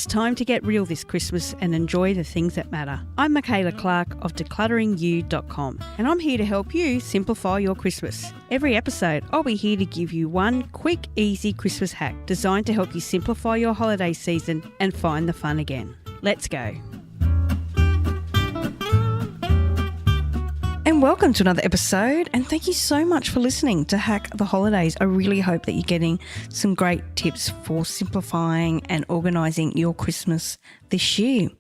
It's time to get real this Christmas and enjoy the things that matter. I'm Michaela Clark of declutteringU.com and I'm here to help you simplify your Christmas. Every episode, I'll be here to give you one quick, easy Christmas hack designed to help you simplify your holiday season and find the fun again. Let's go. And welcome to another episode, and thank you so much for listening to Hack the Holidays. I really hope that you're getting some great tips for simplifying and organising your Christmas this year.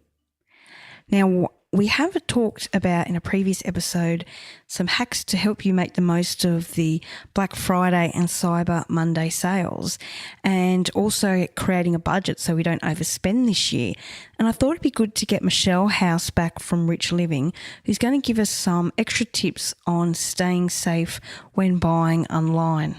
Now, we have talked about in a previous episode some hacks to help you make the most of the Black Friday and Cyber Monday sales, and also creating a budget so we don't overspend this year. And I thought it'd be good to get Michelle House back from Rich Living, who's going to give us some extra tips on staying safe when buying online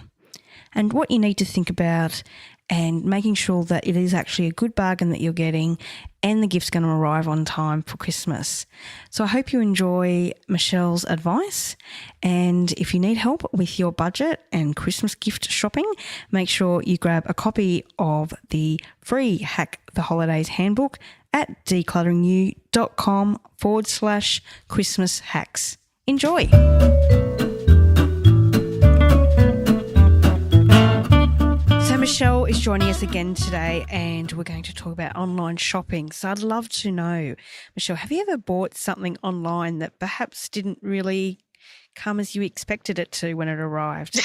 and what you need to think about and making sure that it is actually a good bargain that you're getting and the gift's going to arrive on time for Christmas. So I hope you enjoy Michelle's advice, and if you need help with your budget and Christmas gift shopping, make sure you grab a copy of the free Hack the Holidays handbook at declutteringU.com/Christmas hacks. Enjoy! Michelle is joining us again today, and we're going to talk about online shopping. So I'd love to know, Michelle, have you ever bought something online that perhaps didn't really come as you expected it to when it arrived?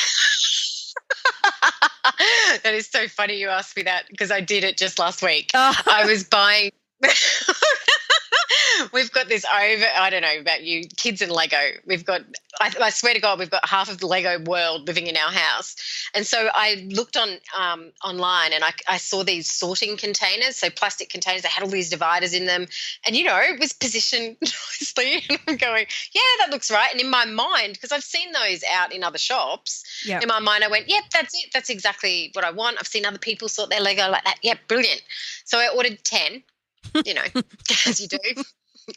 That is so funny you asked me that, because I did it just last week. I was buying we've got this I don't know about you, kids and Lego. I swear to God, we've got half of the Lego world living in our house. And so I looked online and I saw these sorting containers, so plastic containers that had all these dividers in them. And, it was positioned nicely. And I'm going, yeah, that looks right. And in my mind, because I've seen those out in other shops, in my mind I went, yep, that's it. That's exactly what I want. I've seen other people sort their Lego like that. Yep, brilliant. So I ordered 10, as you do.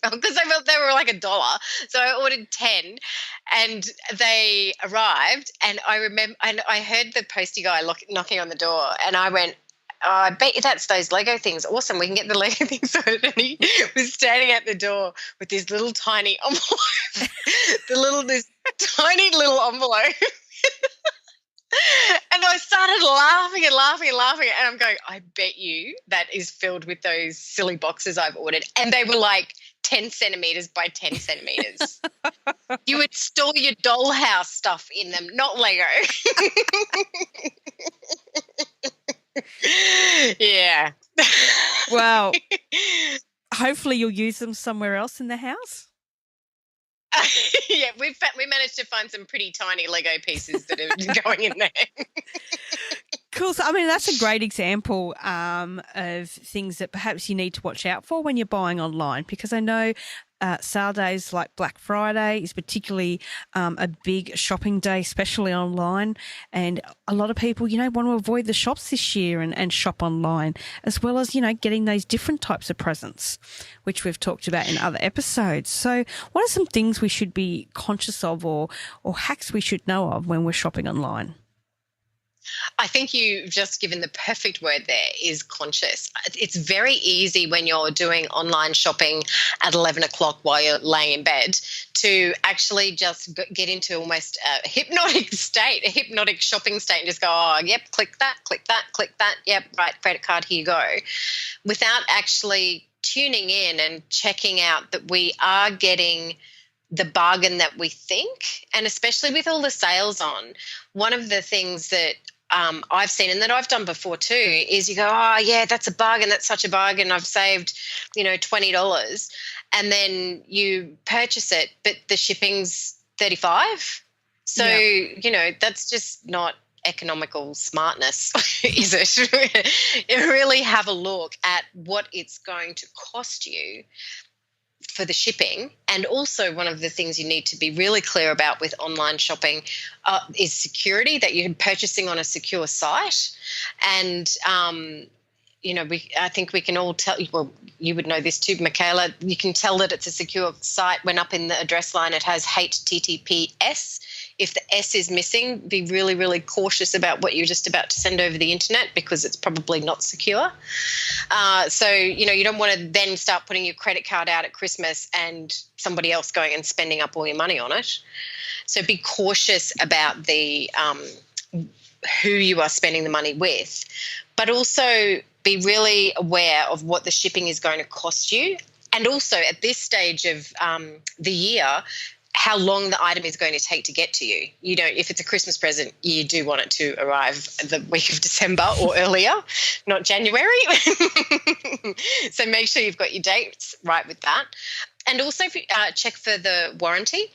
Because they were like $1. So I ordered 10 and they arrived, and I remember, and I heard the postie guy knocking on the door, and I went, oh, I bet you that's those Lego things. Awesome. We can get the Lego things sorted. And he was standing at the door with this little tiny envelope, this tiny little envelope. And I started laughing, and I'm going, I bet you that is filled with those silly boxes I've ordered. And they were like 10 centimetres by 10 centimetres. You would store your dollhouse stuff in them, not Lego. Yeah. Wow. Hopefully you'll use them somewhere else in the house. Yeah, we managed to find some pretty tiny Lego pieces that are going in there. Cool. So, that's a great example of things that perhaps you need to watch out for when you're buying online, because I know sale days like Black Friday is particularly a big shopping day, especially online. And a lot of people, want to avoid the shops this year and shop online, as well as, getting those different types of presents, which we've talked about in other episodes. So what are some things we should be conscious of or hacks we should know of when we're shopping online? I think you've just given the perfect word there, is conscious. It's very easy when you're doing online shopping at 11 o'clock while you're laying in bed to actually just get into almost a hypnotic shopping state and just go, oh, yep, click that, yep, right, credit card, here you go, without actually tuning in and checking out that we are getting the bargain that we think. And especially with all the sales on, one of the things that I've seen and that I've done before too is you go, oh, yeah, that's a bargain. That's such a bargain. I've saved, $20. And then you purchase it, but the shipping's $35. So, that's just not economical smartness, is it? Really have a look at what it's going to cost you for the shipping. And also one of the things you need to be really clear about with online shopping is security, that you're purchasing on a secure site. And, I think we can all tell, well, you would know this too, Michaela, you can tell that it's a secure site when up in the address line it has HTTPS If the S is missing, be really, really cautious about what you're just about to send over the internet, because it's probably not secure. So, you don't want to then start putting your credit card out at Christmas and somebody else going and spending up all your money on it. So be cautious about the who you are spending the money with, but also be really aware of what the shipping is going to cost you. And also at this stage of the year, how long the item is going to take to get to you. If it's a Christmas present, you do want it to arrive the week of December or earlier, not January. So make sure you've got your dates right with that. And also check for the warranty.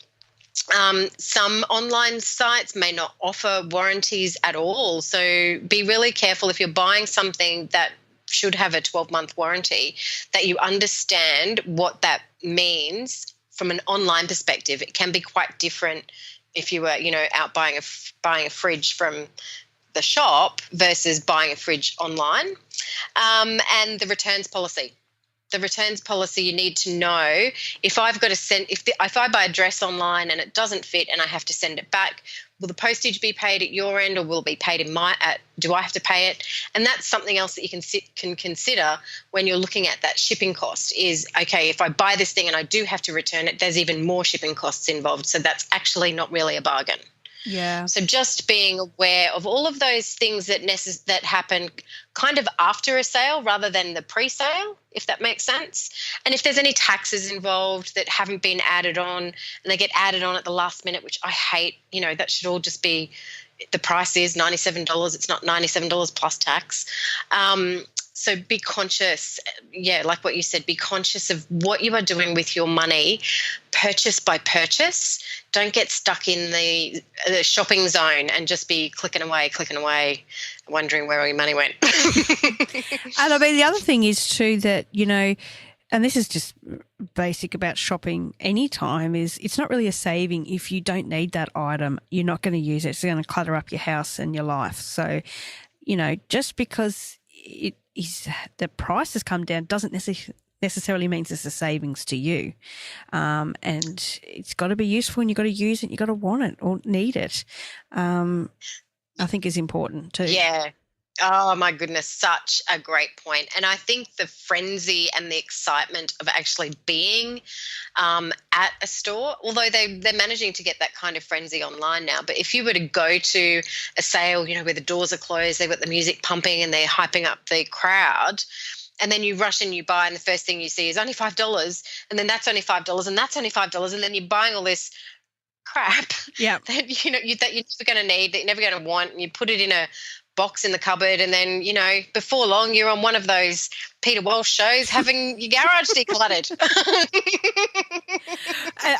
Some online sites may not offer warranties at all. So be really careful if you're buying something that should have a 12-month warranty, that you understand what that means from an online perspective. It can be quite different if you were, out buying a fridge from the shop versus buying a fridge online. And the returns policy. The returns policy, you need to know if I've got to send, if I buy a dress online and it doesn't fit and I have to send it back, will the postage be paid at your end, or will it be paid do I have to pay it? And that's something else that you can consider when you're looking at that shipping cost is, okay, if I buy this thing and I do have to return it, there's even more shipping costs involved. So that's actually not really a bargain. Yeah. So just being aware of all of those things that happen kind of after a sale rather than the pre-sale, if that makes sense. And if there's any taxes involved that haven't been added on and they get added on at the last minute, which I hate, that should all just be, the price is $97. It's not $97 plus tax. So be conscious, like what you said, be conscious of what you are doing with your money, purchase by purchase. Don't get stuck in the shopping zone and just be clicking away, wondering where all your money went. And I mean, the other thing is too that, and this is just basic about shopping anytime, is it's not really a saving if you don't need that item. You're not going to use it. It's going to clutter up your house and your life. So, just because the price has come down doesn't necessarily means it's a savings to you. And it's got to be useful, and you've got to use it, you've got to want it or need it. I think is important too. Yeah. Oh, my goodness, such a great point. And I think the frenzy and the excitement of actually being at a store, although they're managing to get that kind of frenzy online now, but if you were to go to a sale, where the doors are closed, they've got the music pumping and they're hyping up the crowd, and then you rush and you buy, and the first thing you see is only $5, and then that's only $5, and that's only $5, and then you're buying all this crap that, that you're never going to need, that you're never going to want, and you put it in a box in the cupboard, and then before long you're on one of those Peter Walsh shows having your garage decluttered.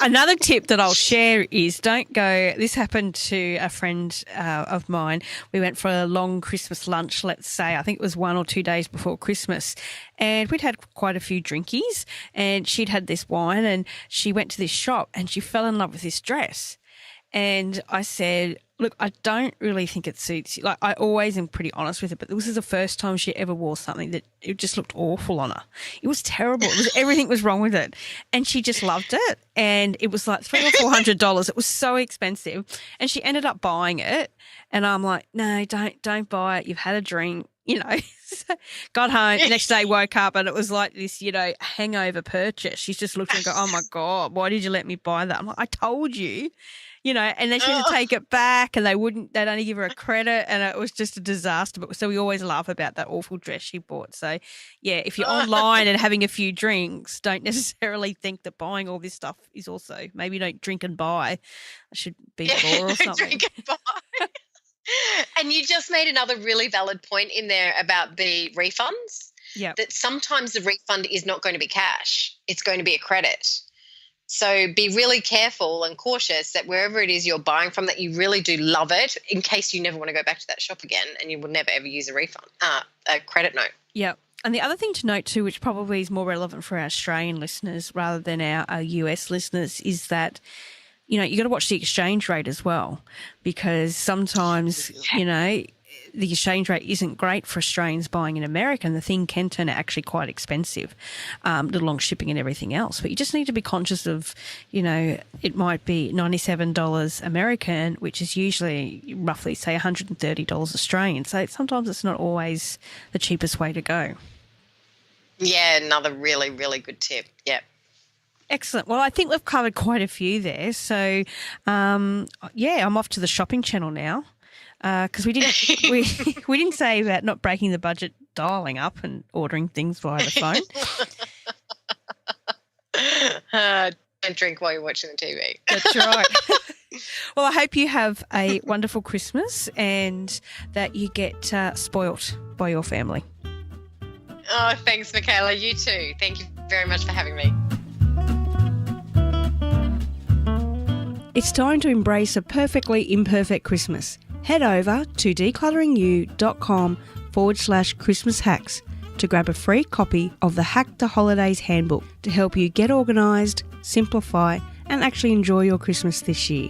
Another tip that I'll share is don't go. This happened to a friend of mine. We went for a long Christmas lunch, let's say. I think it was 1 or 2 days before Christmas, and we'd had quite a few drinkies, and she'd had this wine, and she went to this shop and she fell in love with this dress. And I said, look, I don't really think it suits you. Like, I always am pretty honest with it, but this is the first time she ever wore something that it just looked awful on her. It was terrible. Everything was wrong with it. And she just loved it. And it was like $300 or $400. It was so expensive. And she ended up buying it. And I'm like, no, don't buy it. You've had a drink. Got home, next day woke up, and it was like this, hangover purchase. She's just looked and go, oh my God, why did you let me buy that? I'm like, I told you. And then she had to take it back, and they'd only give her a credit, and it was just a disaster. But so we always laugh about that awful dress she bought. So yeah, if you're online and having a few drinks, don't necessarily think that buying all this stuff is also, maybe don't drink and buy. I should be law or something. Drink and buy. And you just made another really valid point in there about the refunds. Yeah. That sometimes the refund is not going to be cash. It's going to be a credit. So be really careful and cautious that wherever it is you're buying from, that you really do love it, in case you never want to go back to that shop again and you will never ever use a refund, a credit note. Yeah. And the other thing to note too, which probably is more relevant for our Australian listeners rather than our US listeners, is that, you got to watch the exchange rate as well, because sometimes, the exchange rate isn't great for Australians buying in America, and the thing can turn out actually quite expensive, let along shipping and everything else. But you just need to be conscious of, it might be $97 American, which is usually roughly, say, $130 Australian. So sometimes it's not always the cheapest way to go. Yeah, another really, really good tip. Yep. Excellent. Well, I think we've covered quite a few there. So, I'm off to the shopping channel now. Because we didn't say about not breaking the budget, dialing up and ordering things via the phone. Don't drink while you're watching the TV. That's right. Well, I hope you have a wonderful Christmas and that you get spoilt by your family. Oh, thanks, Michaela. You too. Thank you very much for having me. It's time to embrace a perfectly imperfect Christmas. Head over to declutteringU.com/Christmas hacks to grab a free copy of the Hack the Holidays Handbook to help you get organised, simplify, and actually enjoy your Christmas this year.